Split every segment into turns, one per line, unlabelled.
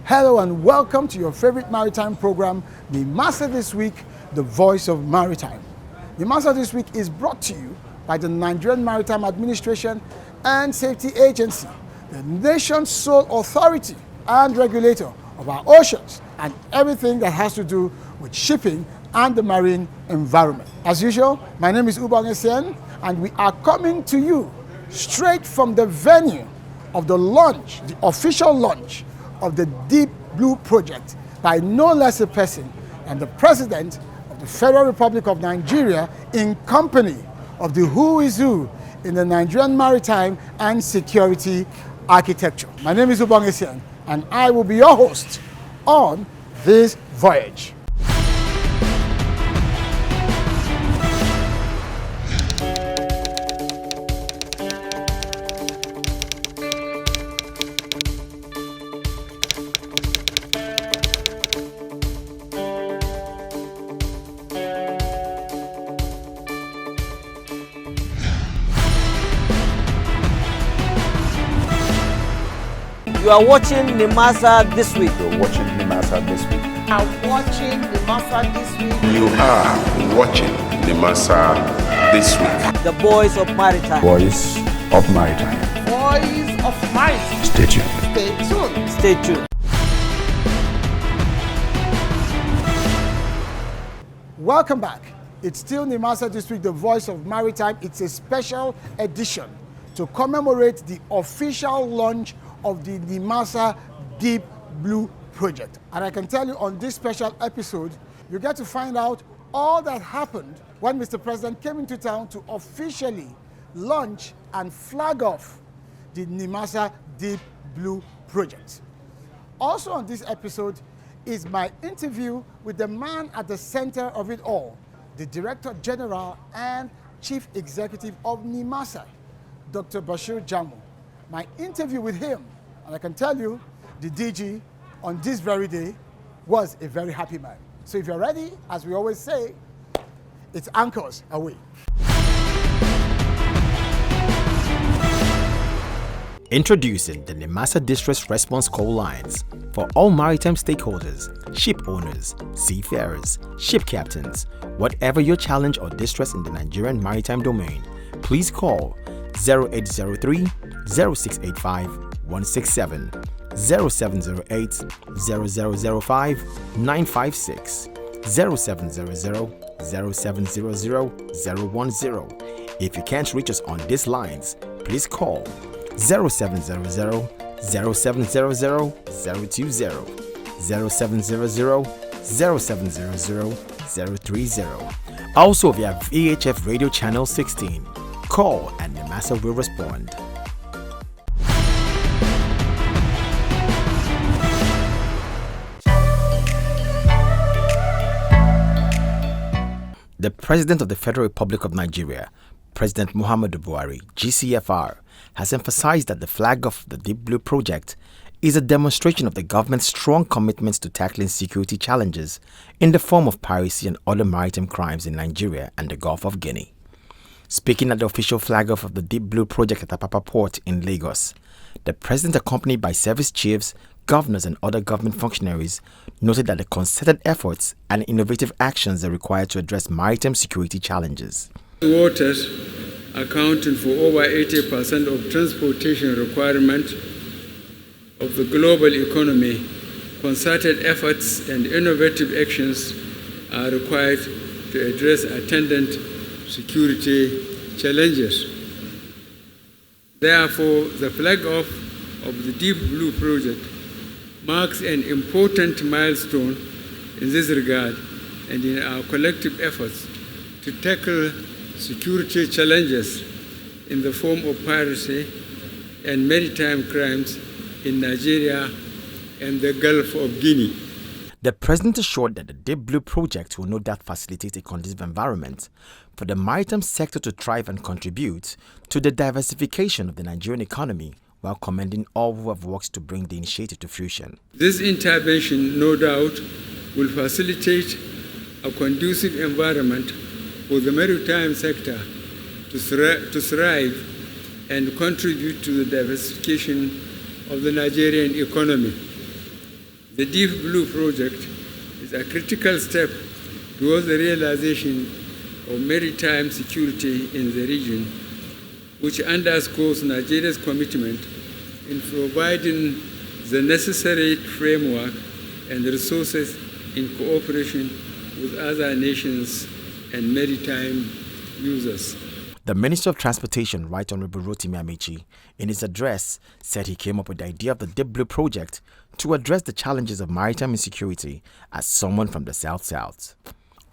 Hello and welcome to your favorite maritime program, NIMASA This Week, the voice of maritime. NIMASA This Week is brought to you by the Nigerian Maritime Administration and Safety Agency, the nation's sole authority and regulator of our oceans and everything that has to do with shipping and the marine environment. As usual, my name is Ubong Essien, and we are coming to you straight from the venue of the launch, the official launch of the Deep Blu Project by no less a person than the President of the Federal Republic of Nigeria, in company of the who is who in the Nigerian maritime and security architecture. My name is Ubong Essien, and I will be your host on this voyage.
You are watching NIMASA This Week.
You're watching NIMASA This Week.
You are watching NIMASA This Week.
You are watching NIMASA This Week.
The voice of maritime.
Voice of maritime.
Voice of maritime.
Stay tuned.
Stay tuned.
Stay tuned.
Welcome back. It's still NIMASA This Week, the voice of maritime. It's a special edition to commemorate the official launch of the NIMASA Deep Blu Project. And I can tell you, on this special episode, you get to find out all that happened when Mr. President came into town to officially launch and flag off the NIMASA Deep Blu Project. Also on this episode is my interview with the man at the center of it all, the Director General and Chief Executive of NIMASA, Dr. Bashir Jamoh. My interview with him, and I can tell you, the DG on this very day was a very happy man. So if you're ready, as we always say, it's anchors away.
Introducing the NIMASA Distress Response Call Lines for all maritime stakeholders, ship owners, seafarers, ship captains. Whatever your challenge or distress in the Nigerian maritime domain, please call 0803 0685 167, 0708 0005 956, 0700 0700 010. If you can't reach us on these lines, please call 0700 0700 020, 0700 0700 030. Also via VHF Radio Channel 16. Call and NIMASA will respond. The President of the Federal Republic of Nigeria, President Muhammadu Buhari, GCFR, has emphasized that the flag of the Deep Blu Project is a demonstration of the government's strong commitments to tackling security challenges in the form of piracy and other maritime crimes in Nigeria and the Gulf of Guinea. Speaking at the official flag-off of the Deep Blu Project at Apapa Port in Lagos, the President, accompanied by service chiefs, governors and other government functionaries, noted that the concerted efforts and innovative actions are required to address maritime security challenges.
Waters, accounting for over 80% of transportation requirement of the global economy, concerted efforts and innovative actions are required to address attendant security challenges. Therefore, the flag-off of the Deep Blu Project marks an important milestone in this regard and in our collective efforts to tackle security challenges in the form of piracy and maritime crimes in Nigeria and the Gulf of Guinea.
The President assured that the Deep Blu Project will no doubt facilitate a conducive environment for the maritime sector to thrive and contribute to the diversification of the Nigerian economy, while commending all who have worked to bring the initiative to fruition.
This intervention, no doubt, will facilitate a conducive environment for the maritime sector to thrive and contribute to the diversification of the Nigerian economy. The Deep Blue Project is a critical step towards the realization of maritime security in the region, which underscores Nigeria's commitment in providing the necessary framework and resources in cooperation with other nations and maritime users.
The Minister of Transportation, Right Honorable Rotimi Amechi, in his address said he came up with the idea of the Deep Blue Project to address the challenges of maritime insecurity as someone from the South-South.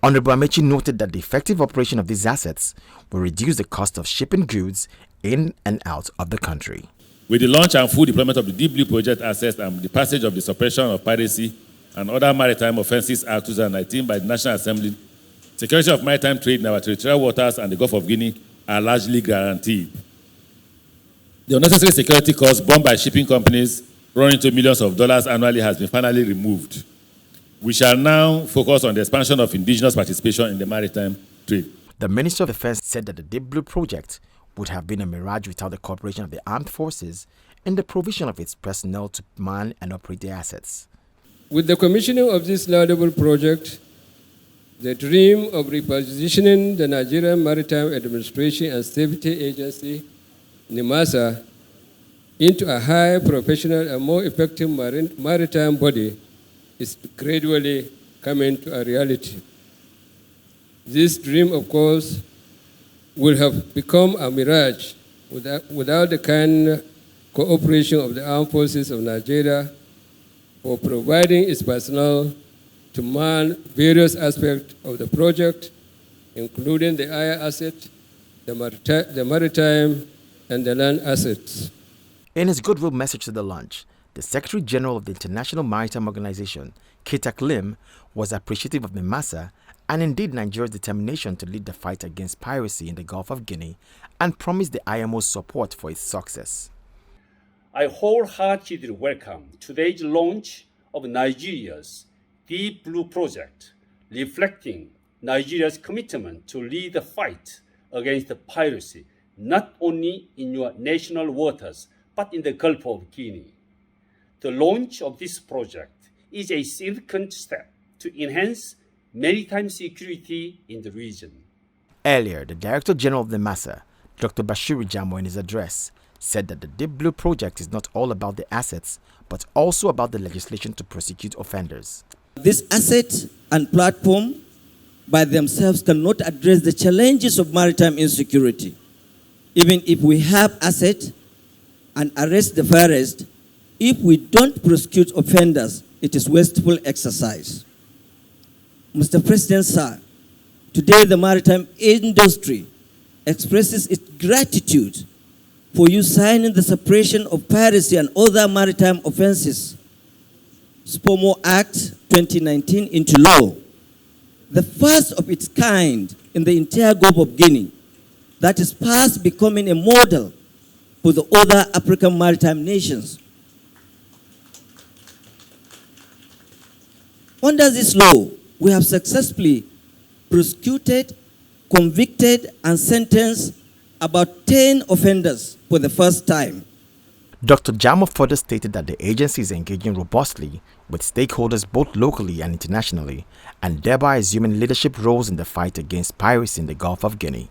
Honorable Amechi noted that the effective operation of these assets will reduce the cost of shipping goods in and out of the country.
With the launch and full deployment of the Deep Blue Project assets and the passage of the Suppression of Piracy and Other Maritime Offences Act 2019 by the National Assembly, security of maritime trade in our territorial waters and the Gulf of Guinea are largely guaranteed. The unnecessary security costs borne by shipping companies running into millions of dollars annually has been finally removed. We shall now focus on the expansion of indigenous participation in the maritime trade.
The Minister of Defense said that the Deep Blue Project would have been a mirage without the cooperation of the armed forces in the provision of its personnel to man and operate the assets.
With the commissioning of this laudable project, the dream of repositioning the Nigerian Maritime Administration and Safety Agency, NIMASA, into a high professional and more effective maritime body is gradually coming to a reality. This dream, of course, would have become a mirage without the kind cooperation of the armed forces of Nigeria for providing its personnel to man various aspects of the project, including the air asset, the maritime, and the land assets.
In his goodwill message to the launch, the Secretary General of the International Maritime Organization, Kitak Lim, was appreciative of NIMASA and indeed Nigeria's determination to lead the fight against piracy in the Gulf of Guinea and promised the IMO's support for its success.
I wholeheartedly welcome today's launch of Nigeria's Deep Blue Project, reflecting Nigeria's commitment to lead the fight against piracy, not only in your national waters, but in the Gulf of Guinea. The launch of this project is a significant step to enhance maritime security in the region.
Earlier, the Director General of NIMASA, Dr. Bashir Jamoh, in his address, said that the Deep Blue Project is not all about the assets, but also about the legislation to prosecute offenders.
This asset and platform by themselves cannot address the challenges of maritime insecurity. Even if we have assets and arrest the fairest, if we don't prosecute offenders, it is wasteful exercise. Mr. President, sir, today the maritime industry expresses its gratitude for you signing the Suppression of Piracy and Other Maritime Offences SPOMO Act 2019 into law, the first of its kind in the entire Gulf of Guinea, that is fast becoming a model for the other African maritime nations. Under this law, we have successfully prosecuted, convicted, and sentenced about 10 offenders for the first time.
Dr. Jamoh further stated that the agency is engaging robustly with stakeholders both locally and internationally, and thereby assuming leadership roles in the fight against piracy in the Gulf of Guinea.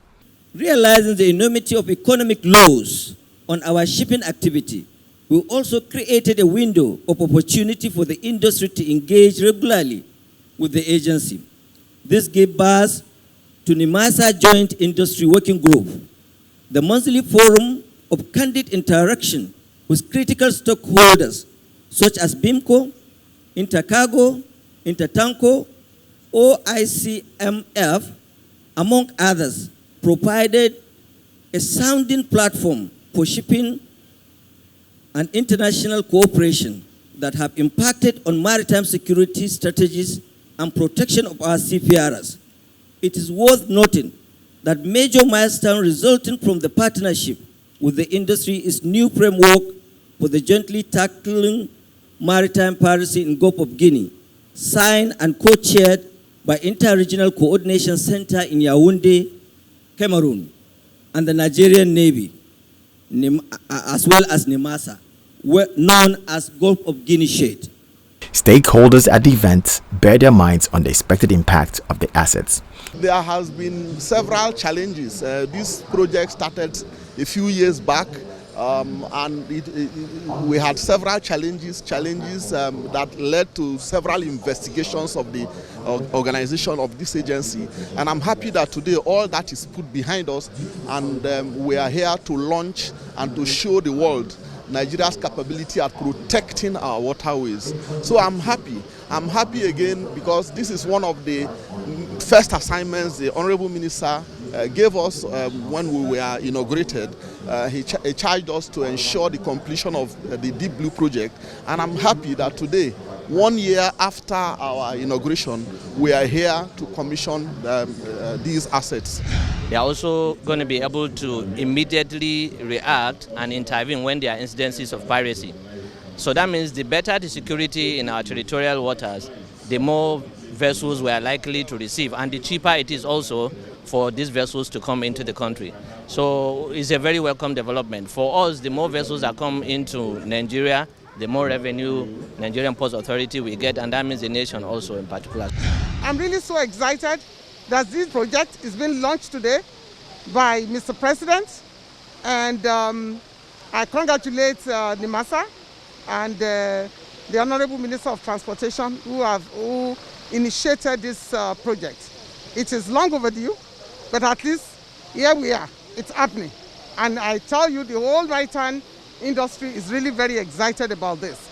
Realizing the enormity of economic loss on our shipping activity, we also created a window of opportunity for the industry to engage regularly with the agency. This gave birth to NIMASA Joint Industry Working Group, the monthly forum of candid interaction with critical stakeholders such as BIMCO, Intercargo, Intertanko, OICMF, among others, provided a sounding platform for shipping and international cooperation that have impacted on maritime security strategies and protection of our seafarers. It is worth noting that major milestone resulting from the partnership with the industry is new framework for the jointly tackling maritime piracy in Gulf of Guinea, signed and co-chaired by Inter-Regional Coordination Center in Yaoundé, Cameroon, and the Nigerian Navy, as well as NIMASA, known as Gulf of Guinea Shade.
Stakeholders at the event bear their minds on the expected impact of the assets.
There has been several challenges. This project started a few years back, and we had several challenges that led to several investigations of the organization of this agency. And I'm happy that today all that is put behind us, and we are here to launch and to show the world Nigeria's capability at protecting our waterways. So I'm happy. I'm happy again because this is one of the first assignments the Honorable Minister gave us when we were inaugurated. He charged us to ensure the completion of the Deep Blue Project, and I'm happy that today, 1 year after our inauguration, we are here to commission these assets.
They are also going to be able to immediately react and intervene when there are incidences of piracy. So that means the better the security in our territorial waters, the more vessels we are likely to receive, and the cheaper it is also for these vessels to come into the country. So it's a very welcome development. For us, the more vessels that come into Nigeria, the more revenue Nigerian Ports Authority will get, and that means the nation also in particular.
I'm really so excited that this project is being launched today by Mr. President, and I congratulate NIMASA and the Honorable Minister of Transportation who initiated this project. It is long overdue, but at least here we are. It's happening. And I tell you, the whole maritime industry is really very excited about this.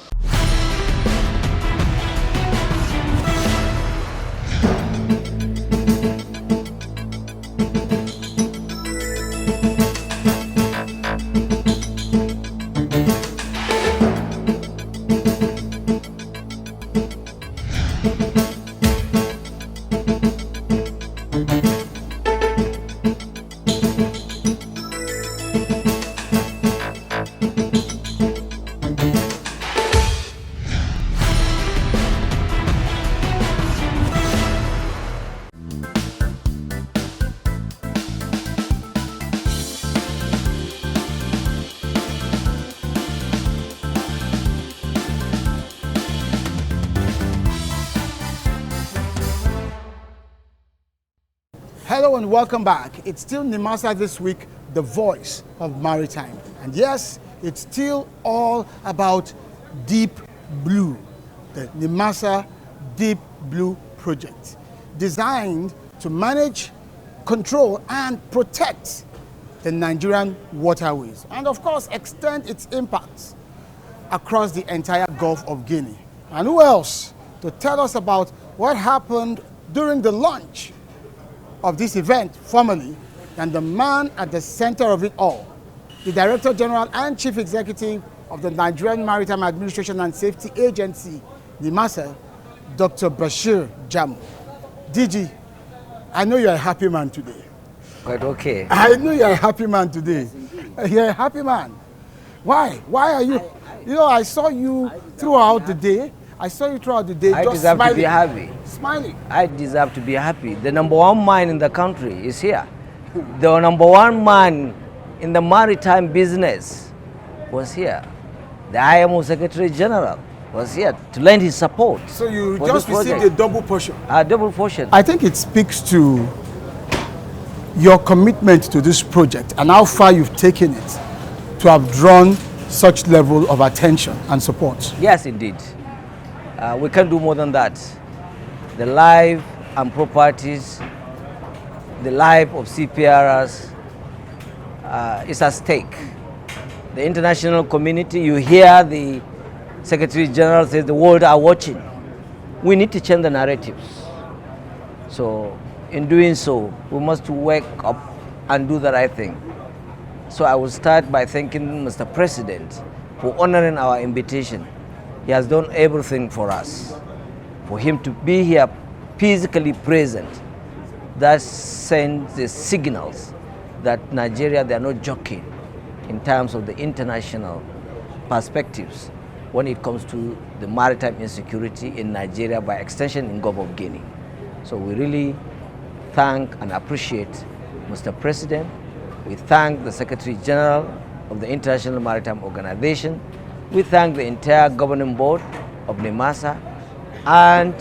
Hello and welcome back. It's still NIMASA This Week, the voice of maritime. And yes, it's still all about Deep Blue, the NIMASA Deep Blue Project, designed to manage, control, and protect the Nigerian waterways, and of course extend its impacts across the entire Gulf of Guinea. And who else to tell us about what happened during the launch of this event formally than the man at the center of it all, the Director General and Chief Executive of the Nigerian Maritime Administration and Safety Agency, NIMASA, Dr. Bashir Jamoh. DG, I know you're a happy man today.
Quite okay.
I know you're a happy man today. You're a happy man. Why? Why are you? You know, I saw you throughout the day. I
I deserve to be happy.
Smiling.
I deserve to be happy. The number one man in the country is here. The number one man in the maritime business was here. The IMO Secretary General was here to lend his support.
So you just received a double portion.
A double portion.
I think it speaks to your commitment to this project and how far you've taken it to have drawn such level of attention and support.
Yes, indeed. We can do more than that. The life and properties, the life of CPRs is at stake. The international community, you hear the Secretary General says the world are watching. We need to change the narratives. So in doing so, we must wake up and do the right thing. So I will start by thanking Mr. President for honoring our invitation. He has done everything for us. For him to be here physically present, that sends the signals that Nigeria, they are not joking in terms of the international perspectives when it comes to the maritime insecurity in Nigeria, by extension in Gulf of Guinea. So we really thank and appreciate Mr. President. We thank the Secretary General of the International Maritime Organization. We thank the entire governing board of NIMASA and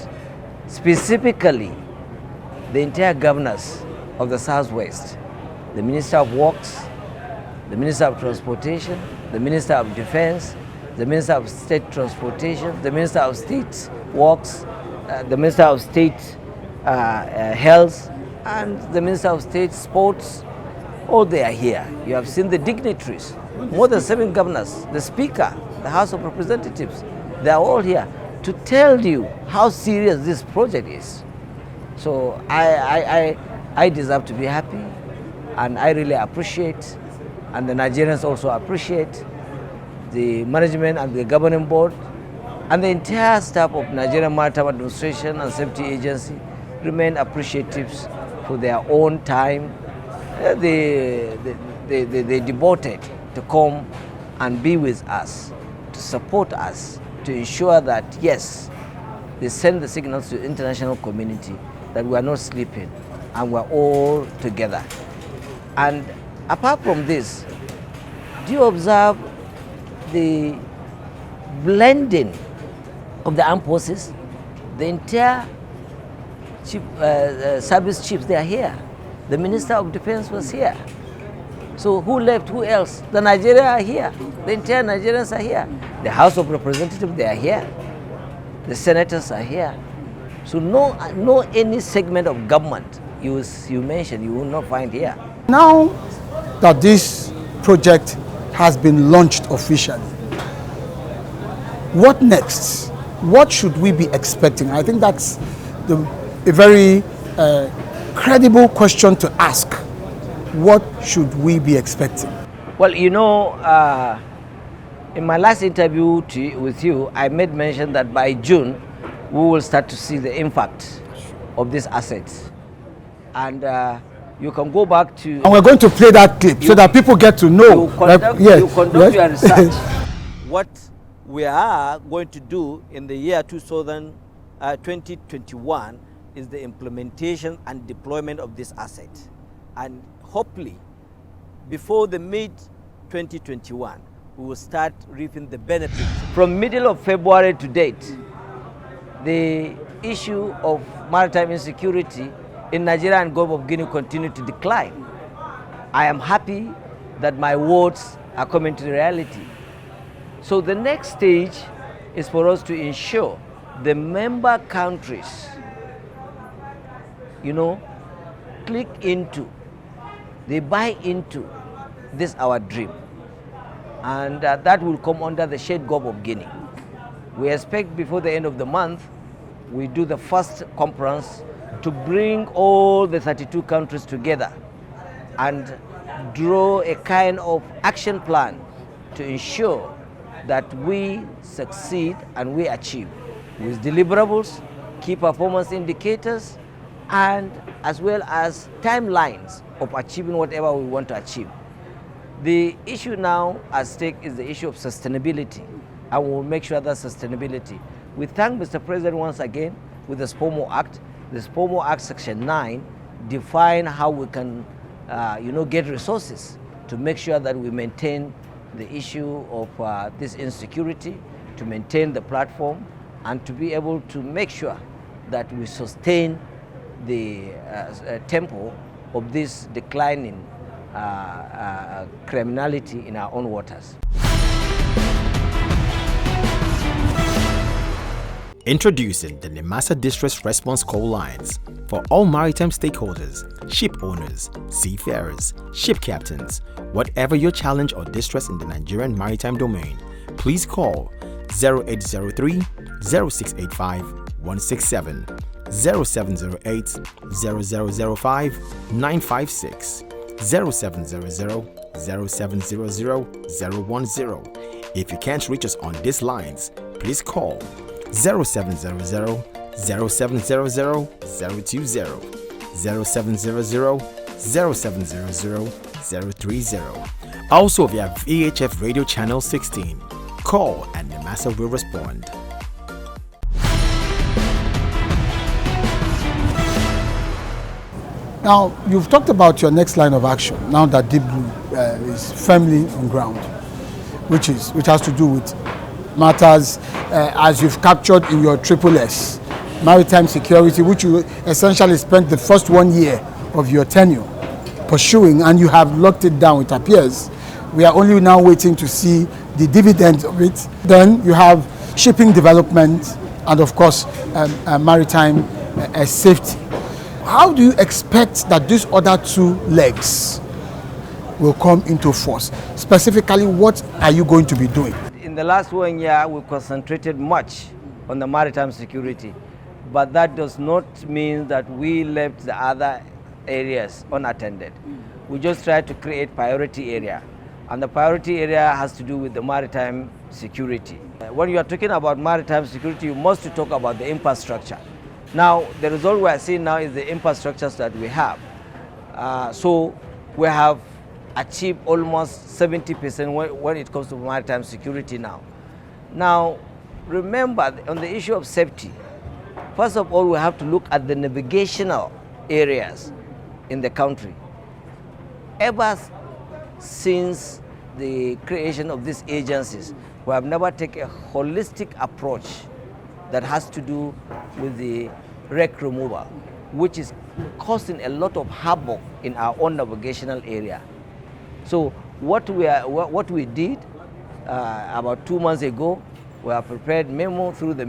specifically the entire governors of the Southwest, the Minister of Works, the Minister of Transportation, the Minister of Defense, the Minister of State Transportation, the Minister of State Works, the Minister of State Health, and the Minister of State Sports. All they are here. You have seen the dignitaries, more than 7 governors, the Speaker, the House of Representatives. They are all here to tell you how serious this project is. So I deserve to be happy, and I really appreciate, and the Nigerians also appreciate, the management and the governing board and the entire staff of Nigerian Maritime Administration and Safety Agency remain appreciative for their own time. They devoted to come and be with us, to support us, to ensure that, yes, they send the signals to the international community that we are not sleeping and we are all together. And apart from this, do you observe the blending of the armed forces? The entire service chiefs, they are here. The Minister of Defense was here. So who left? Who else? The Nigerians are here. The entire Nigerians are here. The House of Representatives, they are here. The senators are here. So no any segment of government you mentioned, you will not find here.
Now that this project has been launched officially, what next? What should we be expecting? I think that's a very credible question to ask. What should we be expecting?
Well, you know, in my last interview with you, I made mention that by June, we will start to see the impact of these assets. And you can go back to...
And we're going to play that clip so that people get to know.
You conduct your research. What we are going to do in the year 2021 is the implementation and deployment of this asset. And hopefully, before the mid-2021, we will start reaping the benefits. From middle of February to date, the issue of maritime insecurity in Nigeria and Gulf of Guinea continue to decline. I am happy that my words are coming to reality. So the next stage is for us to ensure the member countries, you know, click into, they buy into this our dream. And that will come under the shade Gulf of Guinea. We expect before the end of the month, we do the first conference to bring all the 32 countries together and draw a kind of action plan to ensure that we succeed and we achieve with deliverables, key performance indicators, and as well as timelines of achieving whatever we want to achieve. The issue now at stake is the issue of sustainability, and we'll make sure that sustainability. We thank Mr. President once again with the SPOMO Act. The SPOMO Act Section 9 define how we can get resources to make sure that we maintain the issue of this insecurity, to maintain the platform, and to be able to make sure that we sustain the tempo of this declining criminality in our own waters.
Introducing the NIMASA Distress Response Call Lines for all maritime stakeholders, ship owners, seafarers, ship captains. Whatever your challenge or distress in the Nigerian maritime domain, please call 0803 0685 167, 0708 0005 956, 0700 0700 010. If you can't reach us on these lines, please call 0700 0700 020, 0700 0700 030. Also via VHF Radio Channel 16. Call and NIMASA will respond.
Now, you've talked about your next line of action now that Deep Blue is firmly on ground, which has to do with matters as you've captured in your S, maritime security, which you essentially spent the first 1 year of your tenure pursuing, and you have locked it down, it appears. We are only now waiting to see the dividends of it. Then you have shipping development and, of course, maritime safety. How do you expect that these other two legs will come into force? Specifically, what are you going to be doing?
In the last 1 year, we concentrated much on the maritime security, but that does not mean that we left the other areas unattended. We just tried to create priority area, and the priority area has to do with the maritime security. When you are talking about maritime security, you must talk about the infrastructure. Now, the result we are seeing now is the infrastructures that we have. So we have achieved almost 70% when it comes to maritime security now. Now, remember, on the issue of safety, first of all, we have to look at the navigational areas in the country. Ever since the creation of these agencies, we have never taken a holistic approach that has to do with the wreck removal, which is causing a lot of havoc in our own navigational area. So what we did about 2 months ago, we have prepared memo through the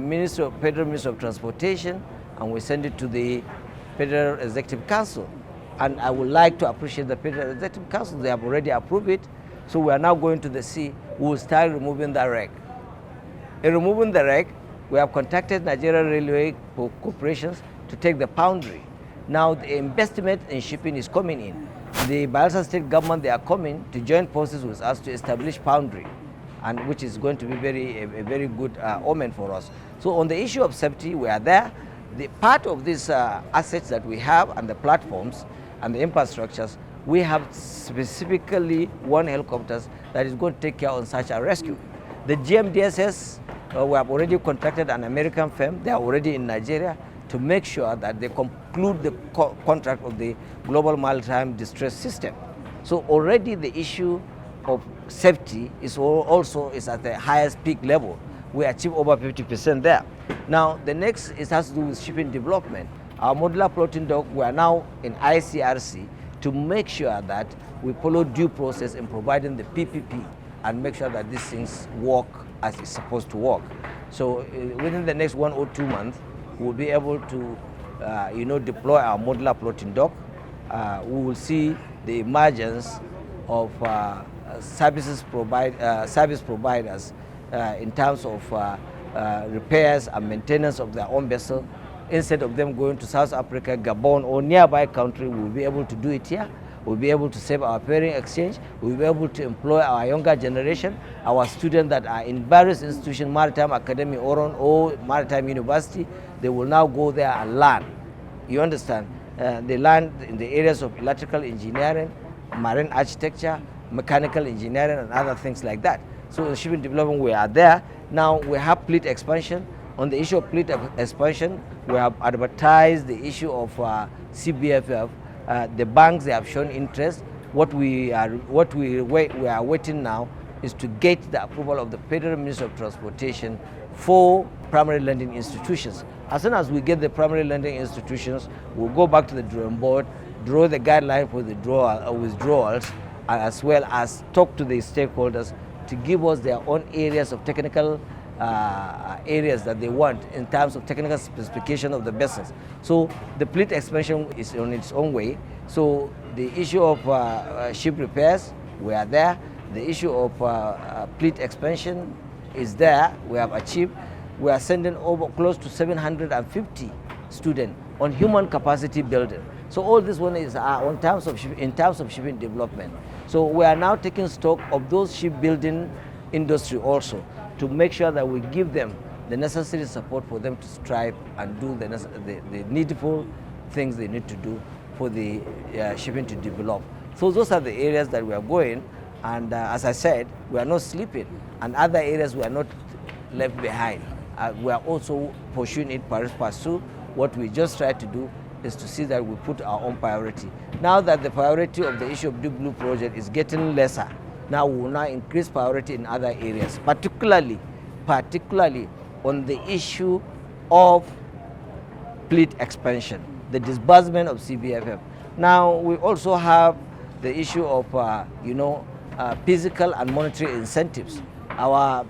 Federal Ministry of Transportation, and we sent it to the Federal Executive Council. And I would like to appreciate the Federal Executive Council. They have already approved it. So we are now going to the sea. We will start removing the wreck. In removing the wreck, we have contacted Nigerian Railway corporations to take the foundry. Now the investment in shipping is coming in. The Bayelsa State government, they are coming to join forces with us to establish foundry, and which is going to be a very good omen for us. So on the issue of safety, we are there. The part of these assets that we have and the platforms and the infrastructures, we have specifically one helicopter that is going to take care of search and rescue. The GMDSS, we have already contracted an American firm. They are already in Nigeria to make sure that they conclude the contract of the Global Maritime Distress System. So already the issue of safety is also at the highest peak level. We achieve over 50% there. Now the next has to do with shipping development. Our modular floating dock, we are now in ICRC to make sure that we follow due process in providing the PPP and make sure that these things work as it's supposed to work. So within the next 1 or 2 months, we'll be able to deploy our modular floating dock. We will see the emergence of service providers in terms of repairs and maintenance of their own vessel. Instead of them going to South Africa, Gabon, or nearby country, we'll be able to do it here. We'll be able to save our pairing exchange. We'll be able to employ our younger generation, our students that are in various institutions, Maritime Academy, or Maritime University. They will now go there and learn. You understand? They learn in the areas of electrical engineering, marine architecture, mechanical engineering, and other things like that. So in shipping development, we are there. Now we have fleet expansion. On the issue of fleet expansion, we have advertised the issue of CBFF. The banks, they have shown interest. What we are waiting now is to get the approval of the Federal Ministry of Transportation for primary lending institutions. As soon as we get the primary lending institutions, we'll go back to the drawing board, draw the guideline for the withdrawals, as well as talk to the stakeholders to give us their own areas of technical areas that they want in terms of technical specification of the vessels. So the fleet expansion is on its own way. So the issue of ship repairs, we are there. The issue of fleet expansion is there. We have achieved. We are sending over close to 750 students on human capacity building. So all this one is in terms of shipping development. So we are now taking stock of those shipbuilding industry also, to make sure that we give them the necessary support for them to strive and do the needful things they need to do for the shipping to develop. So those are the areas that we are going, and as I said, we are not sleeping, and other areas we are not left behind. We are also pursuing it pursuit. What we just try to do is to see that we put our own priority. Now that the priority of the issue of Deep Blue Project is getting lesser, now we will now increase priority in other areas, particularly particularly on the issue of fleet expansion, the disbursement of CBFF. Now, we also have the issue of, physical and monetary incentives. Our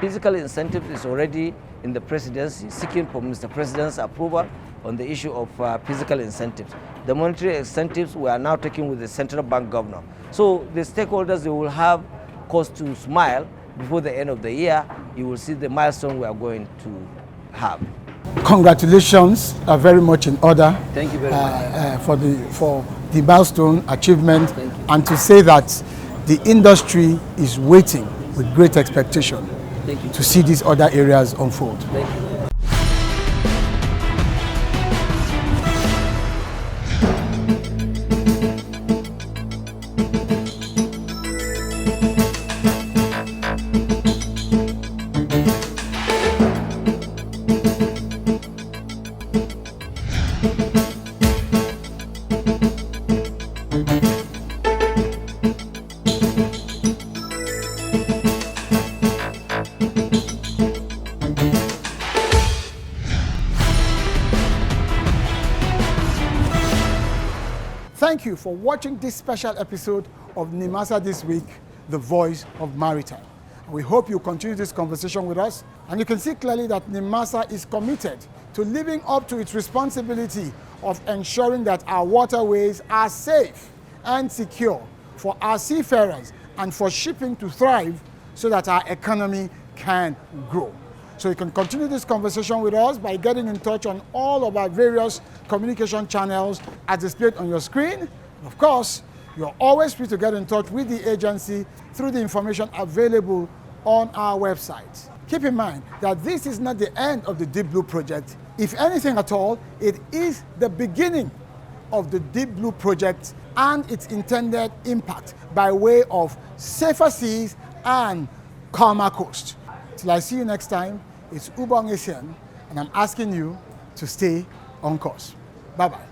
physical incentive is already in the presidency, seeking for Mr. President's approval on the issue of physical incentives. The monetary incentives we are now taking with the central bank governor. So the stakeholders, they will have cause to smile before the end of the year. You will see the milestone we are going to have.
Congratulations are very much in order.
Thank you very much.
For the milestone achievement, and to say that the industry is waiting with great expectation to see these other areas unfold.
Thank you.
Thank you for watching this special episode of NIMASA This Week, the Voice of Maritime. We hope you continue this conversation with us, and you can see clearly that NIMASA is committed to living up to its responsibility of ensuring that our waterways are safe and secure for our seafarers and for shipping to thrive so that our economy can grow. So you can continue this conversation with us by getting in touch on all of our various communication channels as displayed on your screen. Of course, you're always free to get in touch with the agency through the information available on our website. Keep in mind that this is not the end of the Deep Blue Project. If anything at all, it is the beginning of the Deep Blue Project and its intended impact by way of safer seas and calmer coast. Till I see you next time, it's Ubong Essien, and I'm asking you to stay on course. Bye-bye.